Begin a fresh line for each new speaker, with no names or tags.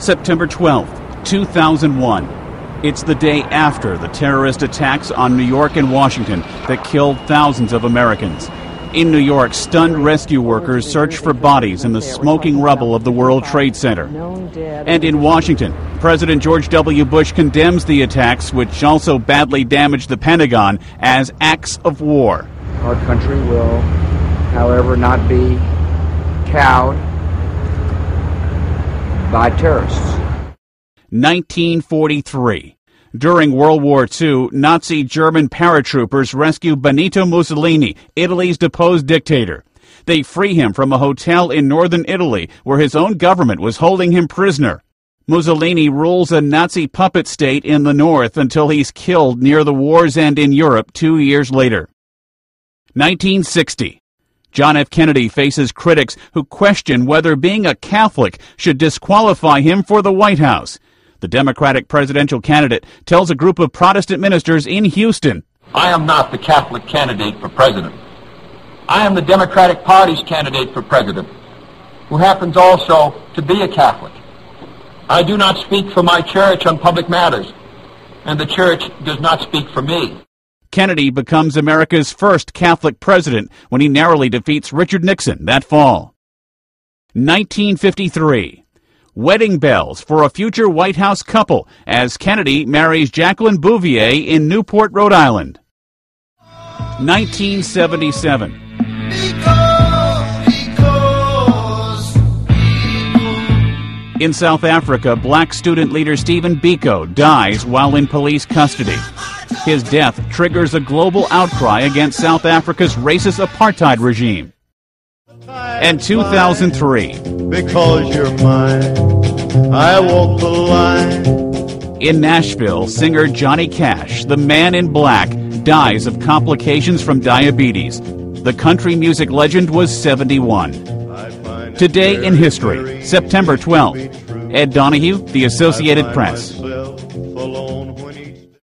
September 12th, 2001. It's the day after the terrorist attacks on New York and Washington that killed thousands of Americans. In New York, stunned rescue workers search for bodies in the smoking rubble of the World Trade Center. And in Washington, President George W. Bush condemns the attacks, which also badly damaged the Pentagon, as acts of war.
Our country will, however, not be cowed by terrorists.
1943. During World War II, Nazi German paratroopers rescue Benito Mussolini, Italy's deposed dictator. They free him from a hotel in northern Italy where his own government was holding him prisoner. Mussolini rules a Nazi puppet state in the north until he's killed near the war's end in Europe 2 years later. 1960. John F. Kennedy faces critics who question whether being a Catholic should disqualify him for the White House. The Democratic presidential candidate tells a group of Protestant ministers in Houston,
I am not the Catholic candidate for president. I am the Democratic Party's candidate for president, who happens also to be a Catholic. I do not speak for my church on public matters, and the church does not speak for me.
Kennedy becomes America's first Catholic president when he narrowly defeats Richard Nixon that fall. 1953. Wedding bells for a future White House couple as Kennedy marries Jacqueline Bouvier in Newport, Rhode Island. 1977. In South Africa, black student leader Steven Biko dies while in police custody. His death triggers a global outcry against South Africa's racist apartheid regime. And 2003.
Because you're mine, I walk the line.
In Nashville, singer Johnny Cash, the man in black, dies of complications from diabetes. The country music legend was 71. Today in history, September 12th. Ed Donahue, The Associated Press.